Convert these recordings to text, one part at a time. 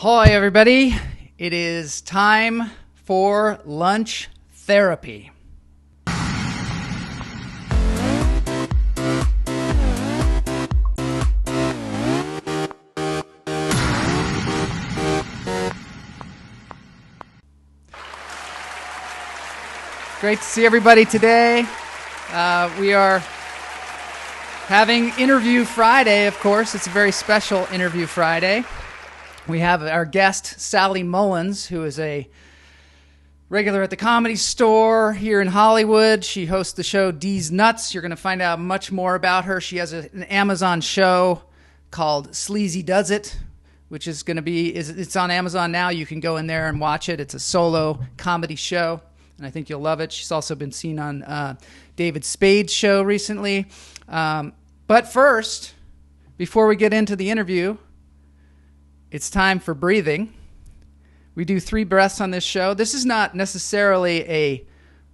Hi, everybody. It is time for lunch therapy. Great to see everybody today. We are having Interview Friday, of course. It's a very special Interview Friday. We have our guest, Sally Mullins, who is a regular at the Comedy Store here in Hollywood. She hosts the show D's Nuts. You're going to find out much more about her. She has an Amazon show called Sleazy Does It, which is going to be, it's on Amazon now. You can go in there and watch it. It's a solo comedy show, and I think you'll love it. She's also been seen on David Spade's show recently. But first, before we get into the interview, it's time for breathing. We do 3 breaths on this show. This is not necessarily a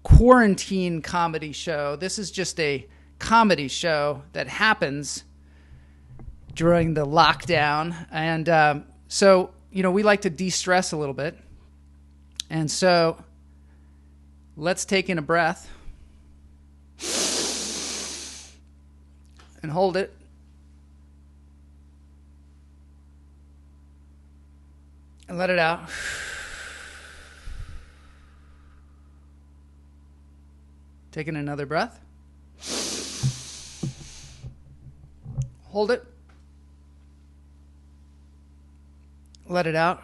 quarantine comedy show. This is just a comedy show that happens during the lockdown. And so, we like to de-stress a little bit. And so let's take in a breath and hold it. And let it out. Taking another breath. Hold it. Let it out.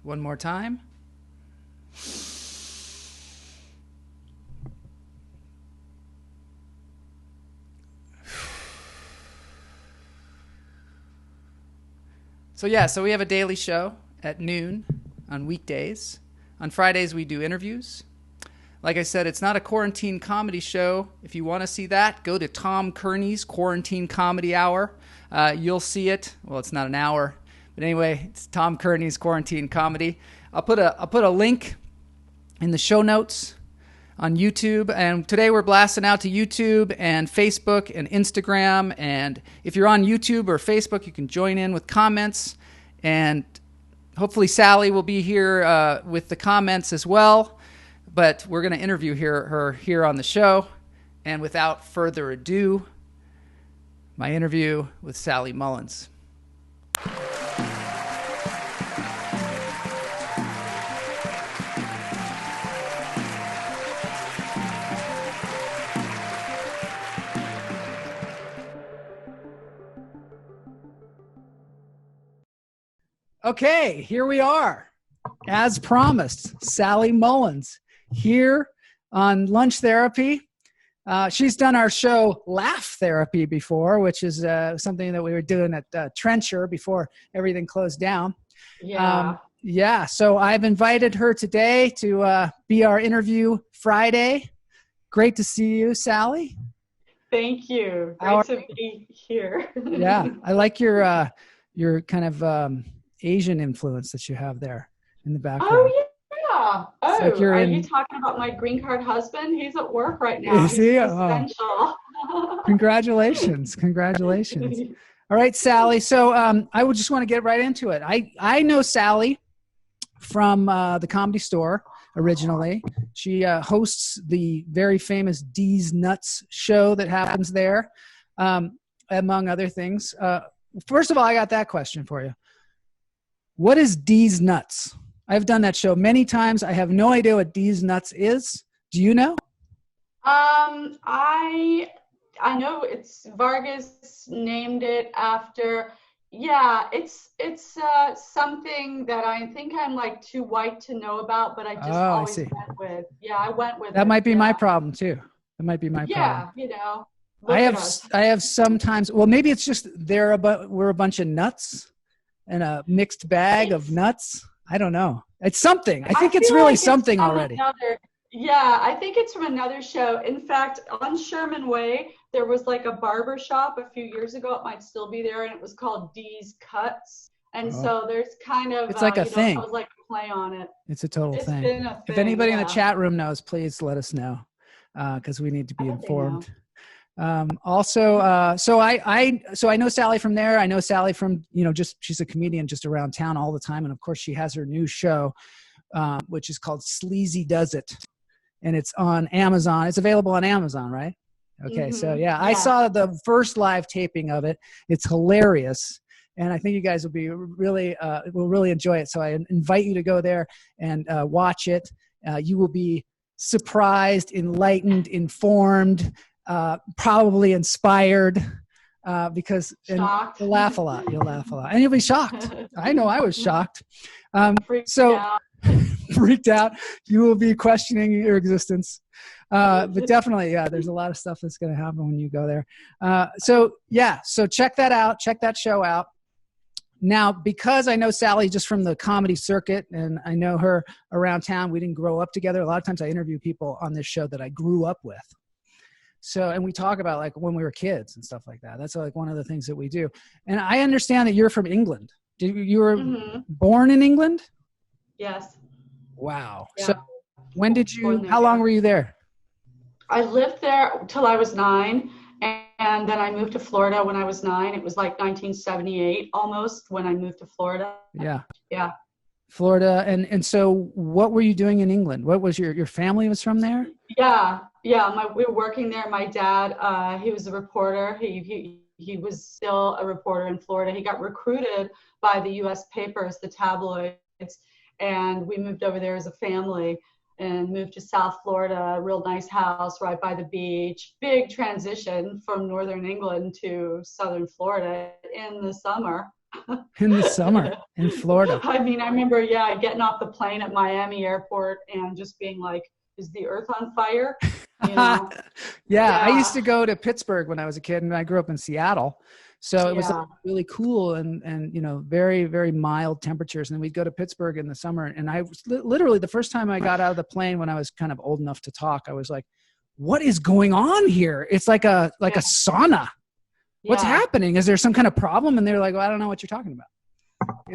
One more time. So we have a daily show at noon on weekdays. On Fridays, we do interviews. Like I said, it's not a quarantine comedy show. If you want to see that, go to Tom Kearney's Quarantine Comedy Hour. You'll see it. Well, it's not an hour. But anyway, it's Tom Kearney's Quarantine Comedy. I'll put a link in the show notes on YouTube. And today we're blasting out to YouTube and Facebook and Instagram. And if you're on YouTube or Facebook, you can join in with comments. And hopefully Sally will be here with the comments as well. But we're going to interview her here on the show. And without further ado, my interview with Sally Mullins. Okay, here we are. As promised, Sally Mullins here on Lunch Therapy. She's done our show Laugh Therapy before, which is something that we were doing at Trencher before everything closed down. Yeah. So I've invited her today to be our Interview Friday. Great to see you, Sally. Thank you. Great to be here. Yeah, I like your kind of Asian influence that you have there in the background. Oh, yeah. Oh, like are you talking about my green card husband? He's at work right now. Is he? He's essential. Congratulations. All right, Sally. So I would just want to get right into it. I know Sally from the Comedy Store originally. She hosts the very famous D's Nuts show that happens there, among other things. First of all, I got that question for you. What is D's Nuts? I've done that show many times. I have no idea what D's Nuts is. Do you know? I know it's Vargas named it after. Yeah, it's something that I think I'm like too white to know about, but I just always went with. Yeah, I went with. That might be my problem too. That might be my problem. Yeah, I have sometimes. Well, maybe it's just we're a bunch of nuts. And a mixed bag of nuts. I don't know. It's something. I think it's really like something already. I think it's from another show. In fact, on Sherman Way, there was like a barber shop a few years ago. It might still be there, and it was called D's Cuts. And so there's kind of it's like a thing. It was like a play on it. It's a total thing. Been a thing. If anybody in the chat room knows, please let us know because we need to be informed. So I know Sally from there. I know Sally from, she's a comedian just around town all the time. And of course she has her new show, which is called Sleazy Does It. And it's on Amazon. It's available on Amazon, right? Okay. So I saw the first live taping of it. It's hilarious. And I think you guys will really enjoy it. So I invite you to go there and watch it. You will be surprised, enlightened, informed, probably inspired, because you'll laugh a lot. And you'll be shocked. I know I was shocked. Freaked out. You will be questioning your existence. But definitely, there's a lot of stuff that's going to happen when you go there. So check that out. Check that show out. Now, because I know Sally just from the comedy circuit and I know her around town, we didn't grow up together. A lot of times I interview people on this show that I grew up with. So, and we talk about like when we were kids and stuff like that. That's like one of the things that we do. And I understand that you're from England. You were born in England? Yes. Wow. Yeah. So when did how long were you there? I lived there till I was 9. And then I moved to Florida when I was 9. It was like 1978 almost when I moved to Florida. Yeah. Yeah. Florida. And so what were you doing in England? What was your family was from there? Yeah. Yeah. We were working there. My dad, he was a reporter. He was still a reporter in Florida. He got recruited by the U.S. papers, the tabloids, and we moved over there as a family. And moved to South Florida, a real nice house right by the beach. Big transition from Northern England to Southern Florida in the summer. In the summer in Florida. I mean, I remember, getting off the plane at Miami airport and just being like, is the earth on fire? I used to go to Pittsburgh when I was a kid, and I grew up in Seattle. So it was really cool and very, very mild temperatures. And then we'd go to Pittsburgh in the summer. And I was literally the first time I got out of the plane when I was kind of old enough to talk, I was like, what is going on here? It's like a sauna. What's happening? Is there some kind of problem? And they're like, well, I don't know what you're talking about.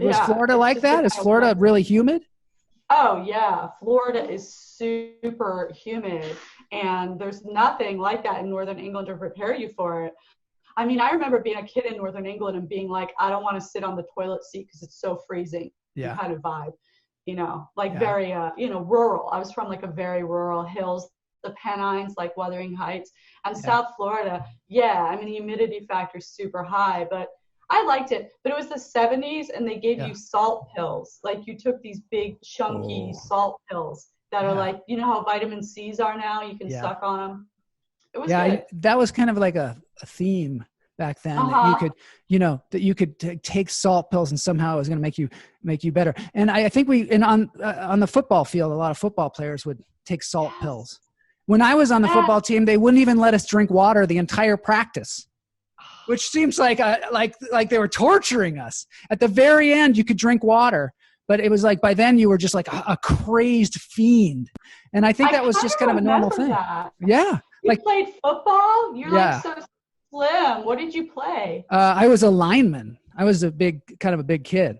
Was Florida like that? Is Florida really humid? Oh, yeah. Florida is super humid. And there's nothing like that in Northern England to prepare you for it. I mean, I remember being a kid in Northern England and being like, I don't want to sit on the toilet seat because it's so freezing. Yeah. Kind of vibe, very, rural. I was from like a very rural hills, the Pennines, like Wuthering Heights, and South Florida. Yeah. I mean, the humidity factor is super high, but I liked it. But it was the 70s and they gave you salt pills. Like you took these big chunky salt pills that are like, how vitamin C's are now. You can suck on them. It was good. That was kind of like a theme back then that you could take salt pills and somehow it was going to make you better. And I think on the football field, a lot of football players would take salt pills. When I was on the football team, they wouldn't even let us drink water the entire practice, which seems like they were torturing us. At the very end, you could drink water, but it was like by then you were just like a crazed fiend. And I think that was just kind of a normal thing. That. Yeah. You played football? You're like so slim. What did you play? I was a lineman. I was a big kid.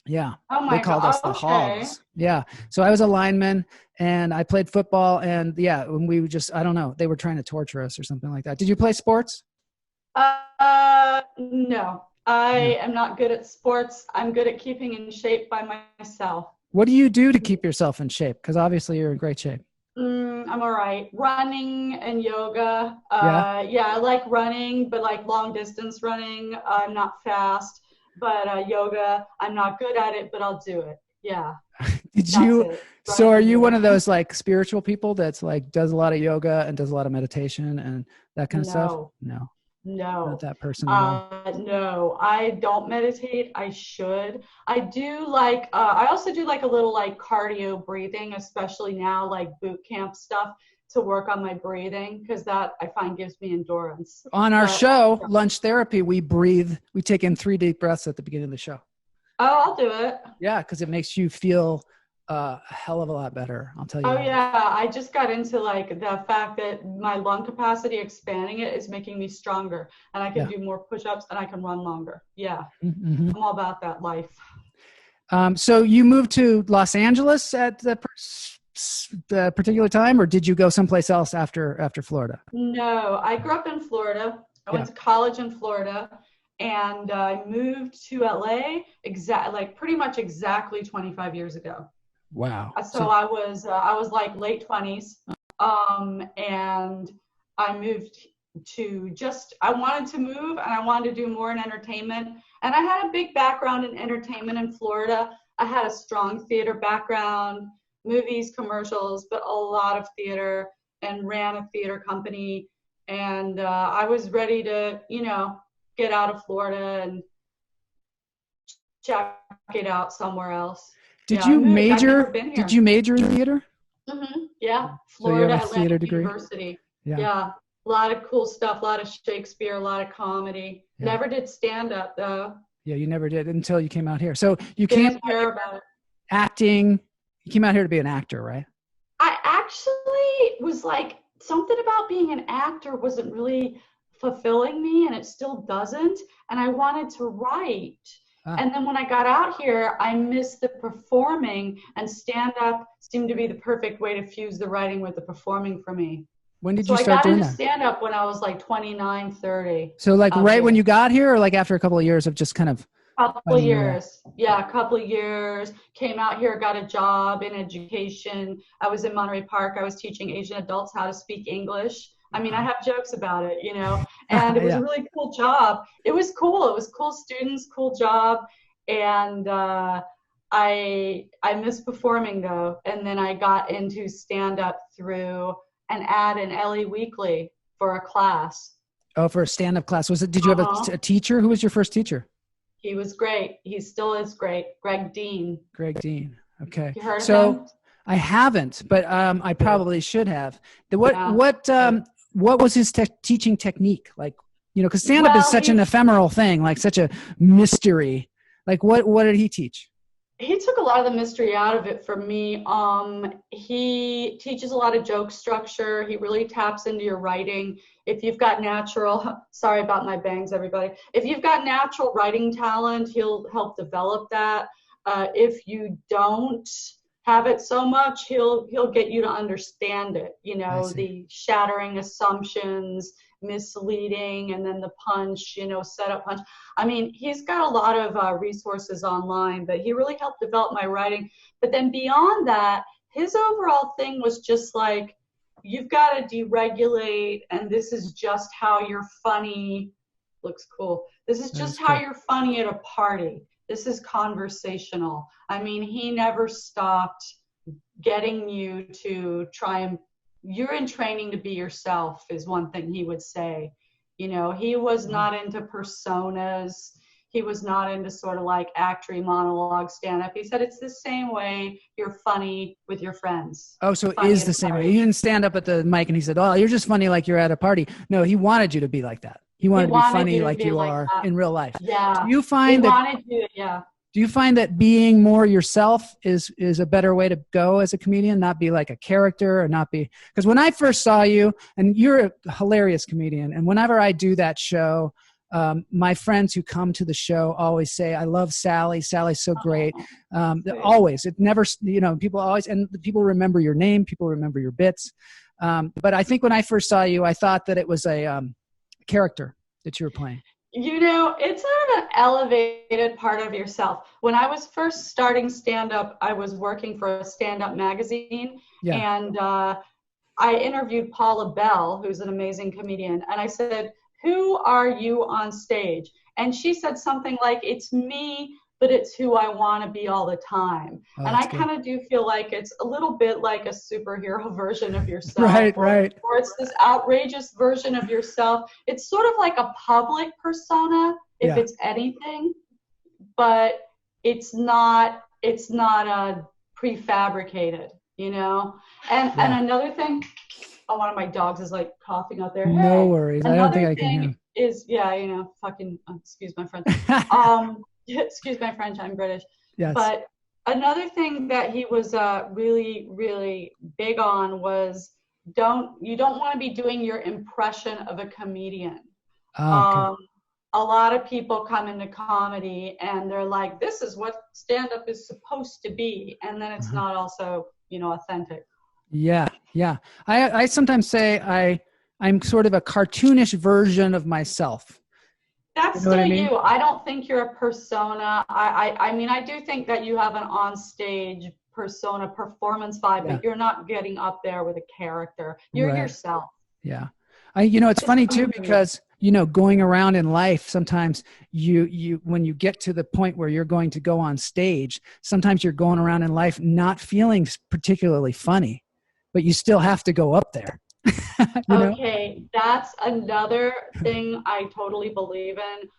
Yeah. Oh my God. They called us the Hogs. Yeah. So I was a lineman and I played football and when we would just, I don't know, they were trying to torture us or something like that. Did you play sports? No. I am not good at sports. I'm good at keeping in shape by myself. What do you do to keep yourself in shape? Because obviously you're in great shape. I'm all right. Running and yoga. I like running, but like long distance running. I'm not fast, but yoga, I'm not good at it, but I'll do it. Yeah. So are you one of those like spiritual people that's like does a lot of yoga and does a lot of meditation and that kind of stuff? No. Not that person at all. No, I don't meditate. I should. I do like, I also do like a little like cardio breathing, especially now, like boot camp stuff to work on my breathing because that I find gives me endurance. On our show, Lunch Therapy, we take in 3 deep breaths at the beginning of the show. Oh, I'll do it. Yeah, because it makes you feel a hell of a lot better. I'll tell you. Oh yeah, I just got into like the fact that my lung capacity expanding it is making me stronger, and I can do more push-ups and I can run longer. Yeah, I'm all about that life. So you moved to Los Angeles at the particular time, or did you go someplace else after Florida? No, I grew up in Florida. I went to college in Florida, and I moved to LA pretty much exactly 25 years ago. Wow. So I was like late 20s, and I moved I wanted to move, and I wanted to do more in entertainment. And I had a big background in entertainment in Florida. I had a strong theater background, movies, commercials, but a lot of theater, and ran a theater company. And I was ready to, get out of Florida and check it out somewhere else. Did you major in theater? Mm-hmm. Yeah. Florida Atlantic theater degree? University. Yeah. A lot of cool stuff, a lot of Shakespeare, a lot of comedy. Yeah. Never did stand up though. Yeah, you never did until you came out here. So you didn't care about it. Acting. You came out here to be an actor, right? I actually was like, something about being an actor wasn't really fulfilling me, and it still doesn't. And I wanted to write. And then when I got out here, I missed the performing, and stand-up seemed to be the perfect way to fuse the writing with the performing for me. When did you start doing that? I got into stand-up when I was like 29, 30. So like right when you got here, or like after a couple of years of just kind of? Couple of years. Yeah, a couple of years. Came out here, got a job in education. I was in Monterey Park. I was teaching Asian adults how to speak English. I mean, I have jokes about it, and it was a really cool job. It was cool. It was cool students, cool job. And I missed performing though. And then I got into stand-up through an ad in LA Weekly for a class. Oh, for a stand-up class. Did you have a teacher? Who was your first teacher? He was great. He still is great. Greg Dean. Okay. You heard of him? I haven't, but I probably should have. What was his teaching technique? Like, because stand-up is such an ephemeral thing, like such a mystery. Like, what did he teach? He took a lot of the mystery out of it for me. He teaches a lot of joke structure. He really taps into your writing. If you've got sorry about my bangs, everybody. If you've got natural writing talent, he'll help develop that. If you don't have it so much, he'll get you to understand it. The shattering assumptions, misleading, and then the punch, setup punch. I mean, he's got a lot of resources online, but he really helped develop my writing. But then beyond that, his overall thing was just like, you've got to deregulate, and this is just how you're funny. Looks cool. This is just how you're funny at a party. This is conversational. I mean, he never stopped getting you to try and, you're in training to be yourself is one thing he would say. He was not into personas. He was not into sort of like actory monologue stand-up. He said it's the same way you're funny with your friends. Oh, so it is the same way. You didn't stand up at the mic and he said, oh, you're just funny like you're at a party. No, he wanted you to be like that. He wanted to be funny like you are in real life. Yeah. Do you find Do you find that being more yourself is a better way to go as a comedian, not be like a character or not be, because when I first saw you, and you're a hilarious comedian, and whenever I do that show, my friends who come to the show always say, I love Sally. Sally's so great. Always, it never, people always, and people remember your name, people remember your bits. But I think when I first saw you, I thought that it was a character that you were playing. It's sort of an elevated part of yourself. When I was first starting stand-up, I was working for a stand-up magazine, and I interviewed Paula Bell, who's an amazing comedian, and I said, who are you on stage? And she said something like, it's me, but it's who I want to be all the time. And I kind of do feel like it's a little bit like a superhero version of yourself. Right. Or it's this outrageous version of yourself. It's sort of like a public persona, if it's anything, but it's not prefabricated, And another thing, one of my dogs is like coughing out there. Hey. No worries. I don't think I can hear. Is excuse my French. Excuse my French, I'm British. Yes. But another thing that he was really, really big on was you don't want to be doing your impression of a comedian. Oh, okay. A lot of people come into comedy and they're like, this is what stand-up is supposed to be. And then it's not also authentic. Yeah. Yeah. I sometimes say I'm sort of a cartoonish version of myself. That's still you. I don't think you're a persona. I mean, I do think that you have an on-stage persona, performance vibe, but you're not getting up there with a character. You're yourself. Yeah. It's funny too, because, going around in life, sometimes you when you get to the point where you're going to go on stage, sometimes you're going around in life not feeling particularly funny, but you still have to go up there. Okay, that's another thing I totally believe in.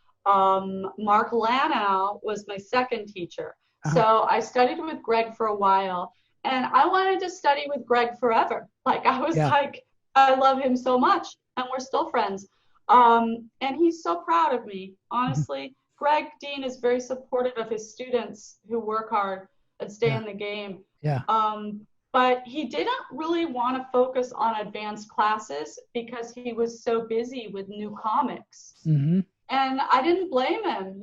Mark Lanow was my second teacher. So I studied with Greg for a while, and I wanted to study with Greg forever. Like, I was like, I love him so much, and we're still friends. And he's so proud of me, honestly. Greg Dean is very supportive of his students who work hard and stay in the game. Yeah. But he didn't really want to focus on advanced classes because he was so busy with new comics. And I didn't blame him,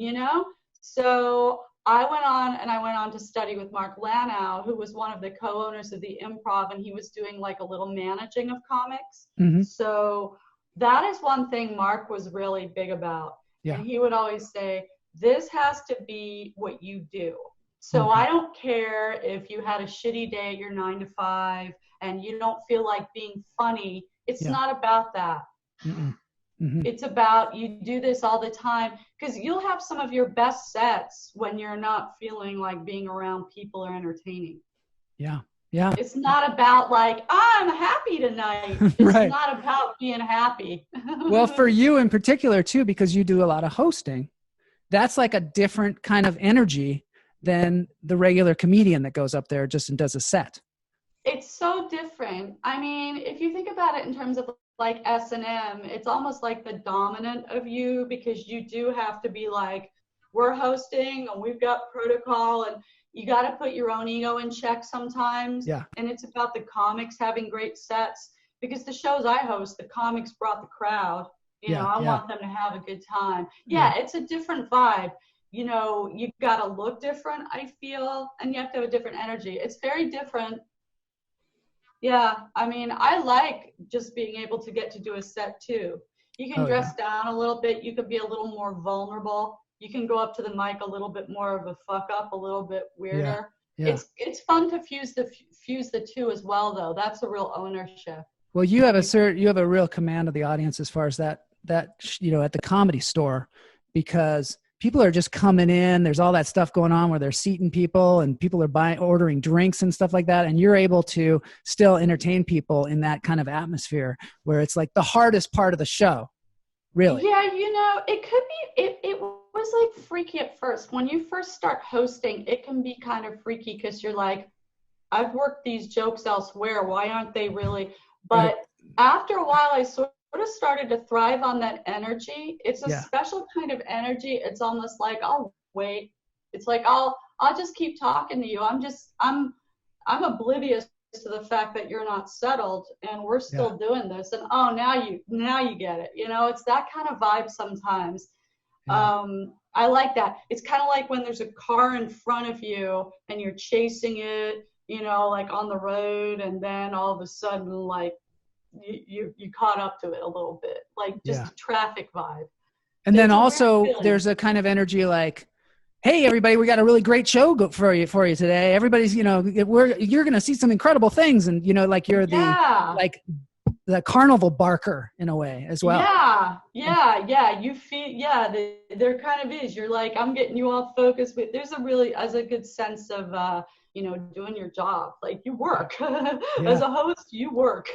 So I went on to study with Mark Lanow, who was one of the co-owners of the Improv, and he was doing like a little managing of comics. So that is one thing Mark was really big about. And he would always say, this has to be what you do. So I don't care if you had a shitty day at your 9 to 5 and you don't feel like being funny. It's not about that. It's about you do this all the time, because you'll have some of your best sets when you're not feeling like being around people or entertaining. Yeah. It's not about like, I'm happy tonight. It's not about being happy. Well, for you in particular too, because you do a lot of hosting, that's like a different kind of energy than the regular comedian that goes up there just and does a set. It's so different. I mean, if you think about it in terms of like S&M, it's almost like the dominant of you, because you do have to be like, we're hosting and we've got protocol, and you got to put your own ego in check sometimes. And it's about the comics having great sets, because the shows I host, the comics brought the crowd. I want them to have a good time. It's a different vibe. You've got to look different, I feel, and you have to have a different energy. It's very different. I mean, I like just being able to get to do a set too. You can dress down a little bit. You could be a little more vulnerable. You can go up to the mic a little bit more of a fuck up, a little bit weirder. It's fun to fuse the two as well, though. That's a real ownership. Well, you have a real command of the audience as far as that at the Comedy Store, because people are just coming in. There's all that stuff going on where they're seating people and people are ordering drinks and stuff like that. And you're able to still entertain people in that kind of atmosphere where it's like the hardest part of the show, really. Yeah, it could be, it was like freaky at first. When you first start hosting, it can be kind of freaky because you're like, I've worked these jokes elsewhere. Why aren't they really? But after a while, I sort of started to thrive on that energy. It's a special kind of energy. It's almost like, oh wait, it's like I'll just keep talking to you. I'm oblivious to the fact that you're not settled and we're still doing this, and now you get it. It's that kind of vibe sometimes. I like that. It's kind of like when there's a car in front of you and you're chasing it, like on the road, and then all of a sudden like you caught up to it a little bit, like just a traffic vibe. And then also there's a kind of energy like, hey everybody, we got a really great show for you today. Everybody's, you're going to see some incredible things, and like you're like the carnival barker in a way as well. You feel there kind of is. You're like, I'm getting you all focused with. There's a good sense of doing your job. Like you work as a host, you work.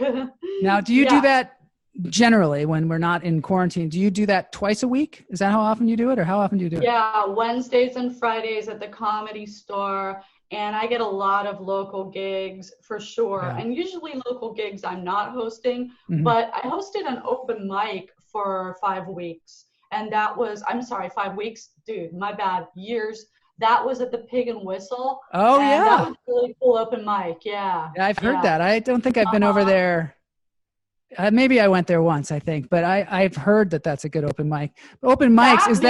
Now, do you do that generally when we're not in quarantine? Do you do that twice a week? Is that how often you do it, or how often do you do it? Yeah, Wednesdays and Fridays at the Comedy Store. And I get a lot of local gigs for sure. Yeah. And usually local gigs I'm not hosting, but I hosted an open mic for 5 weeks. And that was, 5 weeks, dude, my bad, years. That was at the Pig and Whistle. Oh, and yeah. That was a really cool open mic. Yeah. I've heard that. I don't think I've been over there. Maybe I went there once, I think, but I've heard that that's a good open mic. Open mics,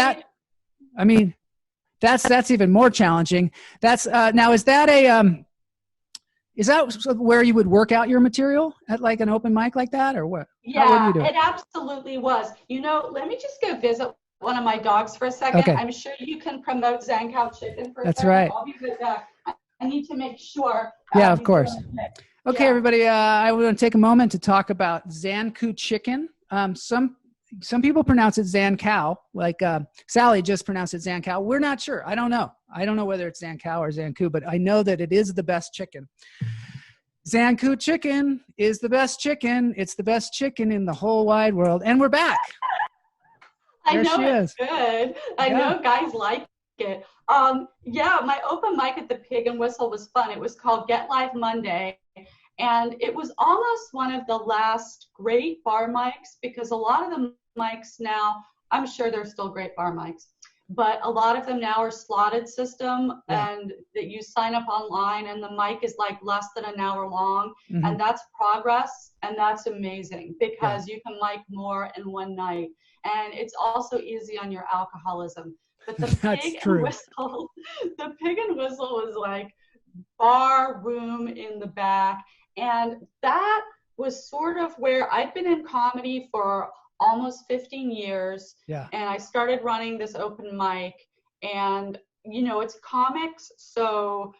that's even more challenging. That's now, is that Is that where you would work out your material at like an open mic like that, or what? Yeah, it absolutely was. Let me just go visit one of my dogs for a second. Okay. I'm sure you can promote Zankow Chicken for a That's second. right. I'll be right back. I need to make sure. Yeah, of course. Okay, yeah. Everybody, I want to take a moment to talk about Zankou Chicken. Some people pronounce it Zankow, like Sally just pronounced it Zankow. We're not sure. I don't know. I don't know whether it's Zankow or Zankou, but I know that it is the best chicken. Zankou Chicken is the best chicken. It's the best chicken in the whole wide world. And we're back. I know it's good. I know guys like it. My open mic at the Pig and Whistle was fun. It was called Get Live Monday. And it was almost one of the last great bar mics, because a lot of the mics now, I'm sure they're still great bar mics, but a lot of them now are slotted system, and that you sign up online and the mic is like less than an hour long. Mm-hmm. And that's progress, and that's amazing, because you can mic more in one night. And it's also easy on your alcoholism. But the Pig and Whistle, the Pig and Whistle was like bar room in the back. And that was sort of where I'd been in comedy for almost 15 years. Yeah. And I started running this open mic, and, it's comics. So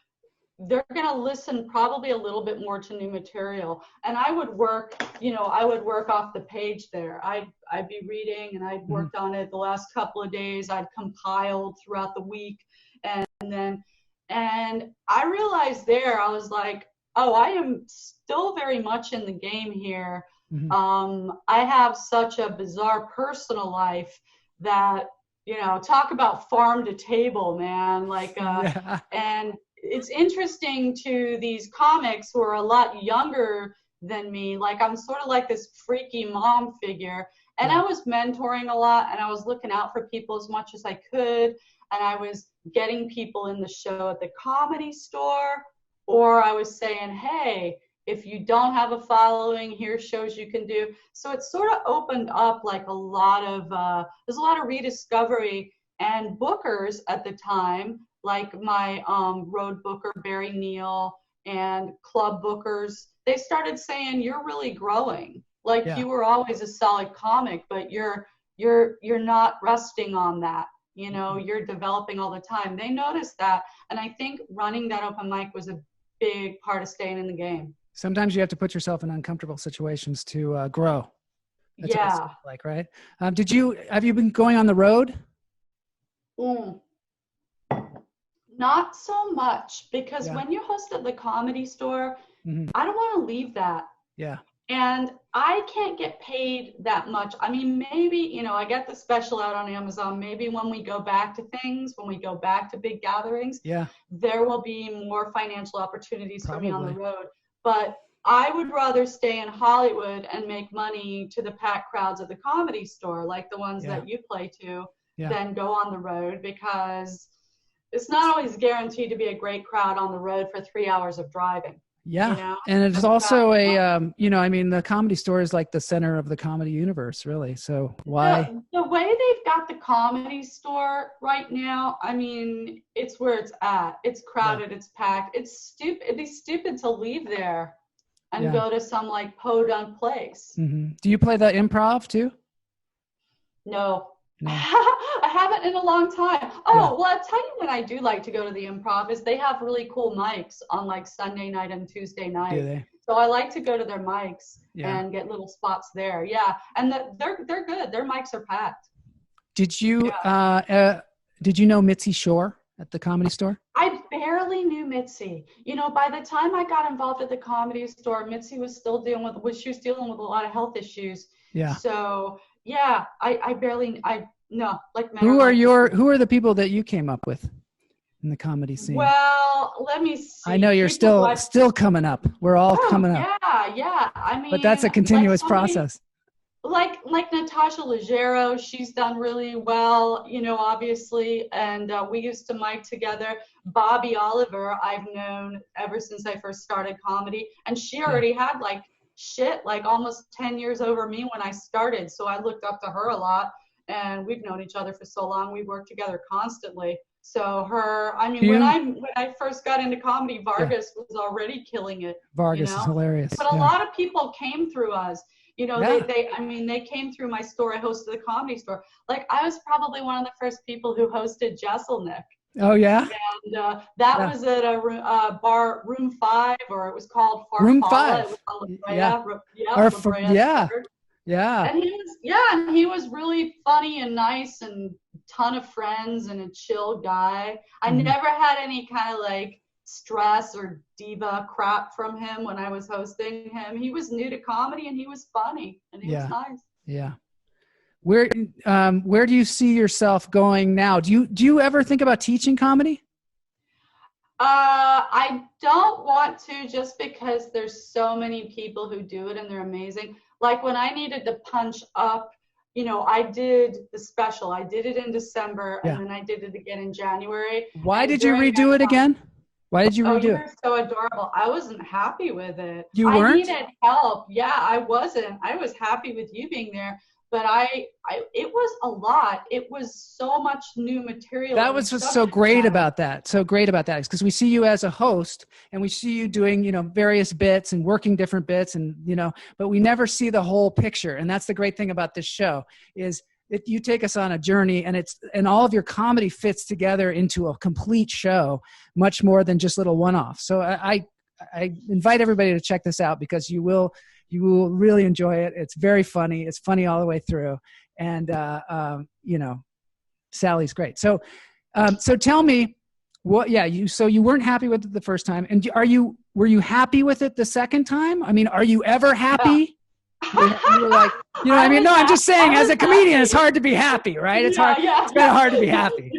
they're going to listen probably a little bit more to new material. And I would work off the page there. I'd be reading, and I'd worked on it the last couple of days. I'd compiled throughout the week. And I realized there, I was like, oh, I am still very much in the game here. Mm-hmm. I have such a bizarre personal life that, talk about farm to table, man. And it's interesting to these comics who are a lot younger than me. Like, I'm sort of like this freaky mom figure. And I was mentoring a lot, and I was looking out for people as much as I could. And I was getting people in the show at the Comedy Store, or I was saying, hey, if you don't have a following, here's shows you can do. So it sort of opened up like there's a lot of rediscovery, and bookers at the time, like my road booker, Barry Neal, and club bookers, they started saying, you're really growing. Like, you were always a solid comic, but you're not resting on that. You're developing all the time. They noticed that. And I think running that open mic was a big part of staying in the game. Sometimes you have to put yourself in uncomfortable situations to grow. That's what it's like, right? Have you been going on the road? Not so much, because when you host at the Comedy Store, I don't want to leave that. Yeah. And I can't get paid that much. I mean, maybe, I get the special out on Amazon. Maybe when we go back to big gatherings, there will be more financial opportunities for me on the road. But I would rather stay in Hollywood and make money to the packed crowds at the Comedy Store, like the ones that you play to, than go on the road, because it's not always guaranteed to be a great crowd on the road for 3 hours of driving. Yeah. And it's also the Comedy Store is like the center of the comedy universe, really. So why? The way they've got the Comedy Store right now, I mean, it's where it's at. It's crowded. It's packed. It's stupid. It'd be stupid to leave there and go to some like podunk place. Mm-hmm. Do you play the Improv too? No. I haven't in a long time. Well, I'll tell you when I do like to go to the Improv is they have really cool mics on like Sunday night and Tuesday night. Do they? So I like to go to their mics and get little spots there. Yeah, and they're good. Their mics are packed. Did you know Mitzi Shore at the Comedy Store? I barely knew Mitzi. By the time I got involved at the Comedy Store, Mitzi was still dealing with a lot of health issues. Yeah. So. Yeah, Who are the people that you came up with in the comedy scene? Well, let me see. I know you're still coming up. We're all coming up. Yeah. I mean, but that's a continuous process. Like Natasha Leggero, she's done really well, obviously, and we used to mic together. Bobby Oliver, I've known ever since I first started comedy, and she already had almost 10 years over me when I started, so I looked up to her a lot. and we've known each other for so long. We work together constantly. So when I first got into comedy, Vargas was already killing it. Vargas is hilarious. But a lot of people came through us. They came through my store. I hosted the Comedy Store. Like, I was probably one of the first people who hosted Jesselnick. Oh, yeah? And that was at a bar, Room 5, or it was called Farfalla. Room 5. It was called Yeah. And he was really funny and nice and ton of friends and a chill guy. I never had any kind of like stress or diva crap from him when I was hosting him. He was new to comedy and he was funny and he was nice. Yeah. Where do you see yourself going now? Do you ever think about teaching comedy? I don't want to, just because there's so many people who do it and they're amazing. Like when I needed to punch up, I did the special. I did it in December and then I did it again in January. Why did you redo it again? Why did you redo it? You were so adorable. I wasn't happy with it. You weren't? I needed help. Yeah, I wasn't. I was happy with you being there, but it was a lot. It was so much new material. That was what's so great about that. So great about that is because we see you as a host and we see you doing, various bits and working different bits and, but we never see the whole picture. And that's the great thing about this show is you take us on a journey and all of your comedy fits together into a complete show, much more than just little one-offs. So I invite everybody to check this out because you will really enjoy it. It's very funny. It's funny all the way through. And, Sally's great. So tell me so you weren't happy with it the first time. And were you happy with it the second time? I mean, are you ever happy? You were like, No, I'm just saying as a comedian, it's hard to be happy, right? It's hard. Yeah. It's kind of hard to be happy.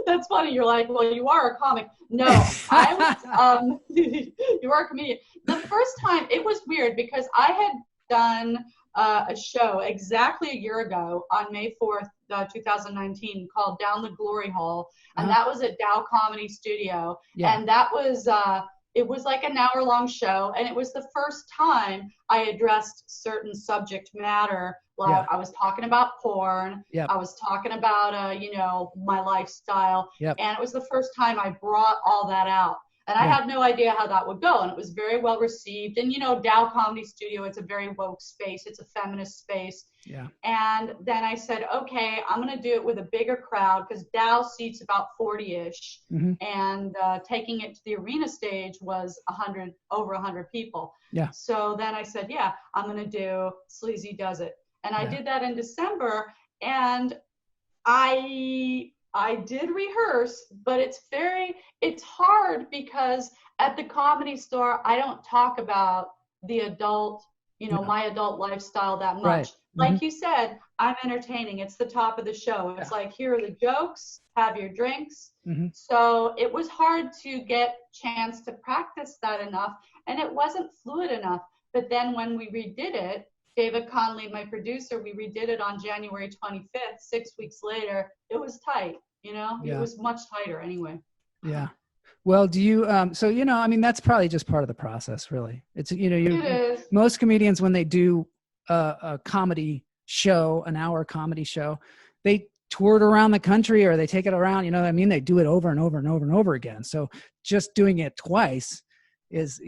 That's funny. You're like, well, you are a comic. No, I was, you are a comedian. The first time it was weird because I had done a show exactly a year ago on May 4th, 2019 called Down the Glory Hole. And that was at Dow Comedy Studio. Yeah. And that was, it was like an hour-long show, and it was the first time I addressed certain subject matter. Like I was talking about porn. I was talking about, my lifestyle. And it was the first time I brought all that out. And I had no idea how that would go. And it was very well received. And, Dow Comedy Studio, it's a very woke space. It's a feminist space. Yeah. And then I said, okay, I'm going to do it with a bigger crowd because Dow seats about 40-ish. Mm-hmm. And taking it to the arena stage was over 100 people. Yeah. So then I said, I'm going to do Sleazy Does It. And I did that in December. And I did rehearse, but it's hard because at the Comedy Store, I don't talk about the adult, my adult lifestyle that much. Right. Like you said, I'm entertaining. It's the top of the show. It's like, here are the jokes, have your drinks. Mm-hmm. So it was hard to get chance to practice that enough, and it wasn't fluid enough. But then when we redid it, David Conley, my producer, we redid it on January 25th, 6 weeks later. It was tight, It was much tighter anyway. Yeah. Well, do you, that's probably just part of the process, really. It's, it is. Most comedians, when they do a comedy show, an hour comedy show, they tour it around the country or they take it around, they do it over and over and over and over again. So just doing it twice is,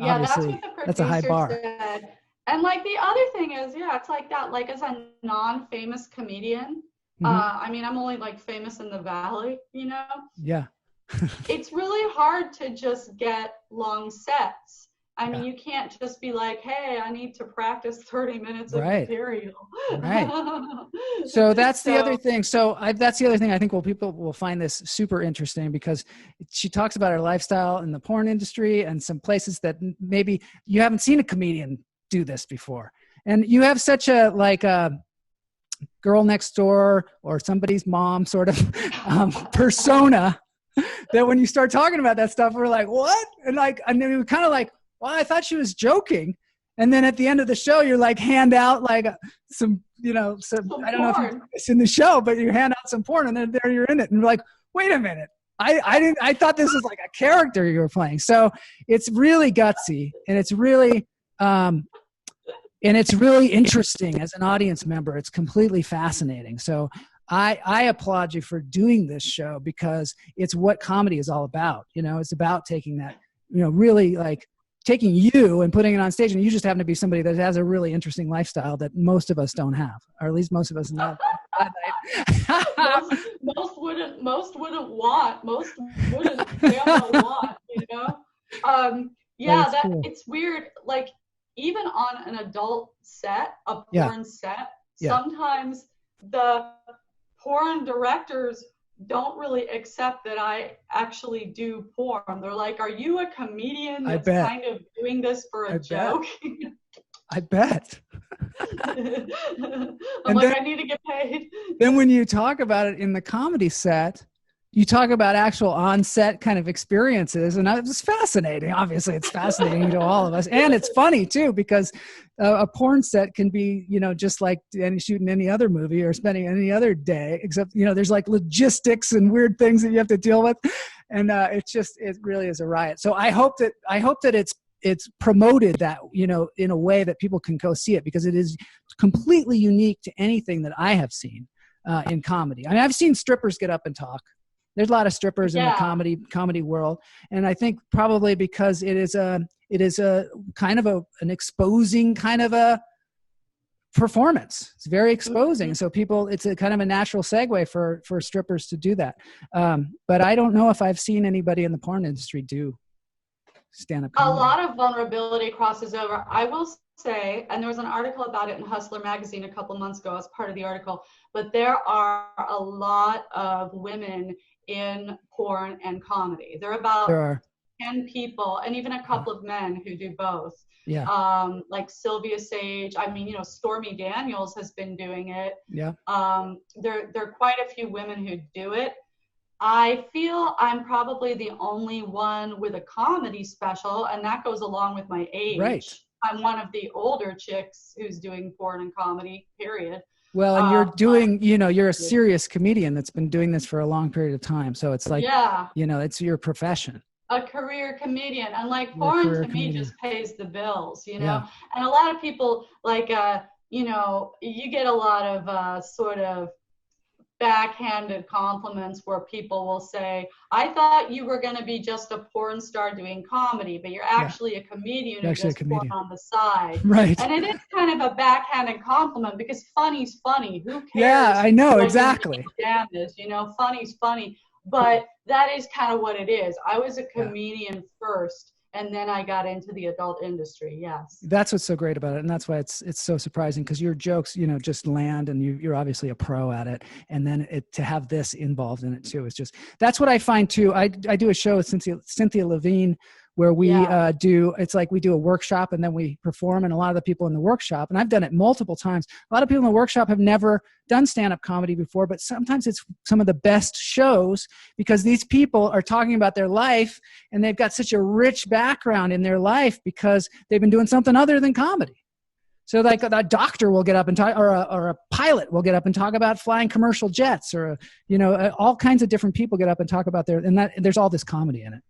obviously that's a high bar. Said. And like the other thing is, it's like that, like as a non-famous comedian, mm-hmm. I'm only like famous in the Valley, Yeah. It's really hard to just get long sets. You can't just be like, hey, I need to practice 30 minutes of material. Right. So that's the other thing. That's the other thing I think people will find this super interesting because she talks about her lifestyle in the porn industry and some places that maybe you haven't seen a comedian do this before. And you have such a girl next door or somebody's mom sort of persona that when you start talking about that stuff, we're like, what? And then we were kind of like, well, I thought she was joking. And then at the end of the show, you're like, hand out like some I don't know if it's in the show, but you hand out some porn and then there you're in it. And you're like, wait a minute. I thought this was like a character you were playing. So it's really gutsy and it's really, And it's really interesting as an audience member. It's completely fascinating. So I applaud you for doing this show, because it's what comedy is all about. It's about taking that, really like taking you and putting it on stage, and you just happen to be somebody that has a really interesting lifestyle that most of us don't have, or at least most of us not. most wouldn't want, yeah, that cool. It's weird. Like, even on an adult set, a porn set, sometimes the porn directors don't really accept that I actually do porn. They're like, "Are you a comedian that's kind of doing this for a joke?" I bet. I'm like, I need to get paid. Then when you talk about it in the comedy set, you talk about actual on-set kind of experiences, and it was fascinating. Obviously, it's fascinating to all of us, and it's funny too, because a porn set can be, just like shooting any other movie or spending any other day, except there's like logistics and weird things that you have to deal with, and it really is a riot. So I hope that it's promoted that, in a way that people can go see it, because it is completely unique to anything that I have seen in comedy. I mean, I've seen strippers get up and talk. There's a lot of strippers in the comedy world, and I think probably because it is a kind of an exposing kind of a performance. It's very exposing. Mm-hmm. So it's a kind of a natural segue for strippers to do that. But I don't know if I've seen anybody in the porn industry do stand-up comedy. A lot of vulnerability crosses over. I will say, and there was an article about it in Hustler magazine a couple months ago as part of the article, but there are a lot of women in porn and comedy. There are 10 people, and even a couple of men who do both. Yeah. Like Sylvia Sage. I mean, Stormy Daniels has been doing it. Yeah. There are quite a few women who do it. I feel I'm probably the only one with a comedy special, and that goes along with my age. Right. I'm one of the older chicks who's doing porn and comedy, period. Well, and you're doing, you're a serious comedian that's been doing this for a long period of time. So it's like, it's your profession. A career comedian. And like porn to me just pays the bills, Yeah. And a lot of people like, you get a lot of sort of backhanded compliments where people will say, "I thought you were going to be just a porn star doing comedy, but you're actually a comedian who does porn on the side." Right. And it is kind of a backhanded compliment, because funny's funny. Who cares? Yeah, I know, exactly. Damnedest, funny's funny. But that is kind of what it is. I was a comedian first, and then I got into the adult industry. Yes. That's what's so great about it. And that's why it's so surprising, because your jokes, just land, and you're obviously a pro at it. And then to have this involved in it too, is just, that's what I find too. I do a show with Cynthia Levine, where we it's like we do a workshop and then we perform, and a lot of the people in the workshop, and I've done it multiple times, a lot of people in the workshop have never done stand-up comedy before, but sometimes it's some of the best shows, because these people are talking about their life, and they've got such a rich background in their life because they've been doing something other than comedy. So like a doctor will get up and talk, or a pilot will get up and talk about flying commercial jets, or all kinds of different people get up and talk about there's all this comedy in it.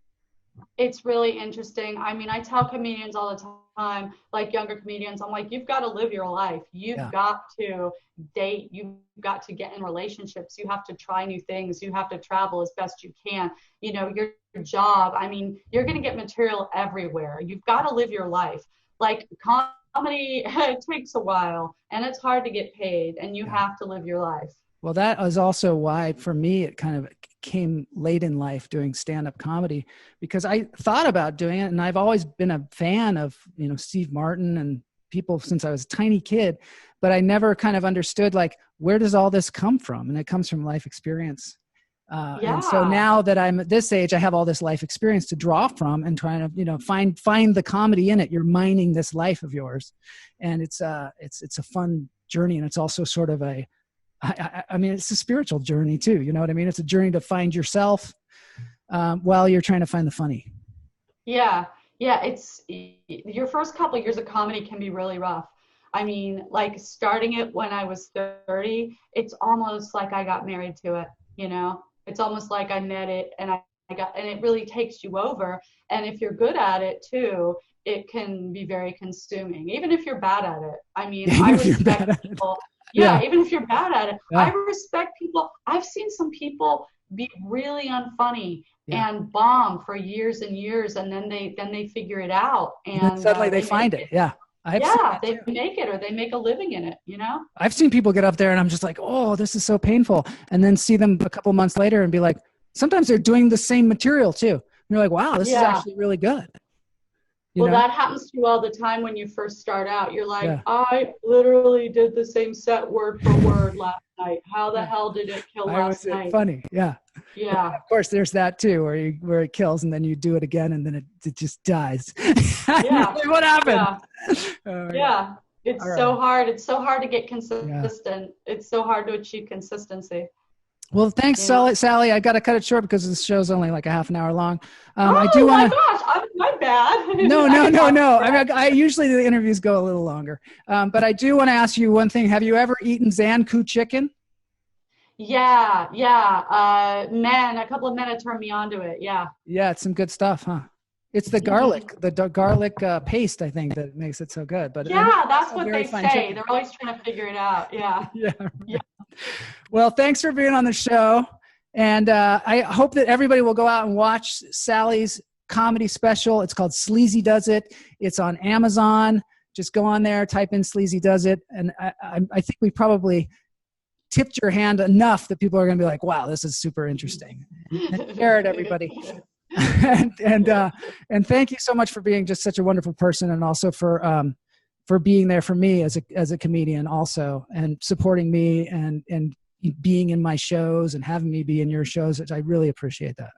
It's really interesting. I mean, I tell comedians all the time, like younger comedians, I'm like, you've got to live your life. You've got to date. You've got to get in relationships. You have to try new things. You have to travel as best you can. Your job. I mean, you're going to get material everywhere. You've got to live your life. Like comedy, it takes a while, and it's hard to get paid, and you have to live your life. Well, that is also why, for me, it kind of came late in life doing stand-up comedy, because I thought about doing it, and I've always been a fan of, Steve Martin and people since I was a tiny kid, but I never kind of understood, like, where does all this come from? And it comes from life experience. And so now that I'm at this age, I have all this life experience to draw from, and trying to, find the comedy in it. You're mining this life of yours, and it's a fun journey. And it's also sort of I mean, it's a spiritual journey too. You know what I mean? It's a journey to find yourself while you're trying to find the funny. Yeah. It's your first couple of years of comedy can be really rough. I mean, like starting it when I was 30, it's almost like I got married to it. It's almost like I met it, and and it really takes you over. And if you're good at it too, it can be very consuming, even if you're bad at it. I mean, I respect people. Yeah, even if you're bad at it, I respect people. I've seen some people be really unfunny and bomb for years and years, and then they figure it out, and suddenly they find it. Yeah. They make it, or they make a living in it, I've seen people get up there and I'm just like, oh, this is so painful. And then see them a couple months later and be like, sometimes they're doing the same material too. And you're like, wow, this is actually really good. Well, that happens to you all the time when you first start out. You're like, I literally did the same set word for word last night. How the hell did it kill last night? Funny. Yeah. Yeah. And of course, there's that too, where it kills and then you do it again and then it just dies. Yeah. What happened? Yeah. It's so hard. It's so hard to get consistent. It's so hard to achieve consistency. Well, thanks, Sally. I got to cut it short because this show's only like a half an hour long. I do want to. Oh my gosh, my bad. No. I mean, I usually the interviews go a little longer, but I do want to ask you one thing. Have you ever eaten Zankou chicken? Yeah. Men, a couple of men have turned me onto it. Yeah. Yeah, it's some good stuff, huh? It's the garlic, garlic paste, I think, that makes it so good. But that's what they say. Chicken. They're always trying to figure it out. Yeah. Yeah. Well, thanks for being on the show. And I hope that everybody will go out and watch Sally's comedy special. It's called Sleazy Does It. It's on Amazon. Just go on there, type in Sleazy Does It. And I think we probably tipped your hand enough that people are going to be like, wow, this is super interesting. And share it, everybody. and thank you so much for being just such a wonderful person, and also for being there for me as a comedian also, and supporting me and being in my shows and having me be in your shows. I really appreciate that.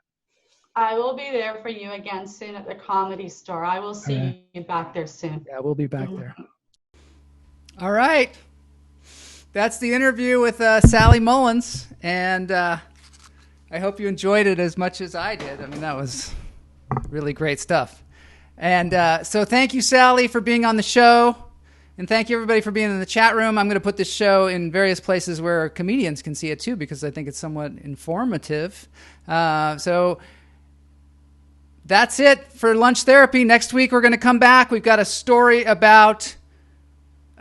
I will be there for you again soon at the Comedy Store. I will see you back there soon. Yeah, we'll be back there. All right. That's the interview with Sally Mullins, and I hope you enjoyed it as much as I did. I mean, that was really great stuff. And so thank you, Sally, for being on the show. And thank you, everybody, for being in the chat room. I'm going to put this show in various places where comedians can see it, too, because I think it's somewhat informative. So that's it for Lunch Therapy. Next week, we're going to come back. We've got a story about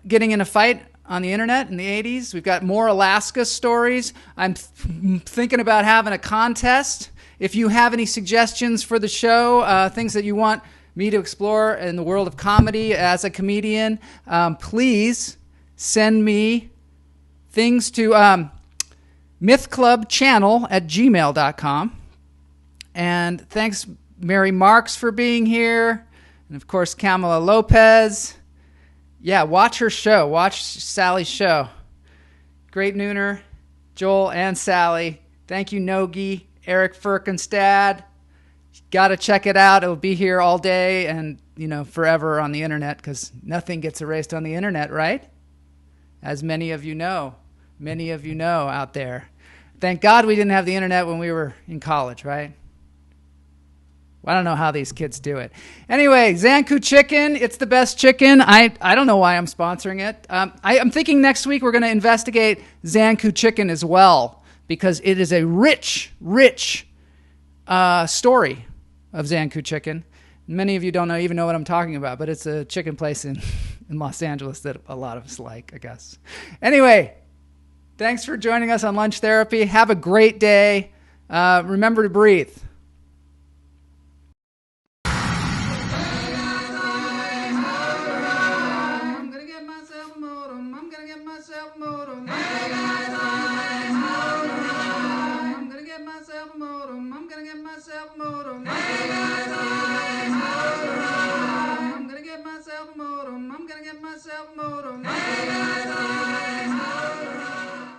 getting in a fight on the internet in the 80s. We've got more Alaska stories. I'm thinking about having a contest. If you have any suggestions for the show, things that you want me to explore in the world of comedy as a comedian, please send me things to mythclubchannel@gmail.com. And thanks, Mary Marks, for being here. And, of course, Kamala Lopez. Yeah, watch her show. Watch Sally's show. Great nooner, Joel and Sally. Thank you, Nogi, Eric Firkenstad. Got to check it out. It'll be here all day and, forever on the internet, because nothing gets erased on the internet, right? As many of you know out there. Thank God we didn't have the internet when we were in college, right? I don't know how these kids do it. Anyway, Zankou chicken. It's the best chicken. I don't know why I'm sponsoring it. I'm thinking next week we're going to investigate Zankou chicken as well, because it is a rich story of Zankou chicken. Many of you don't even know what I'm talking about, but it's a chicken place in Los Angeles that a lot of us like, I guess. Anyway, thanks for joining us on Lunch Therapy. Have a great day. Remember to breathe. Myself a motor.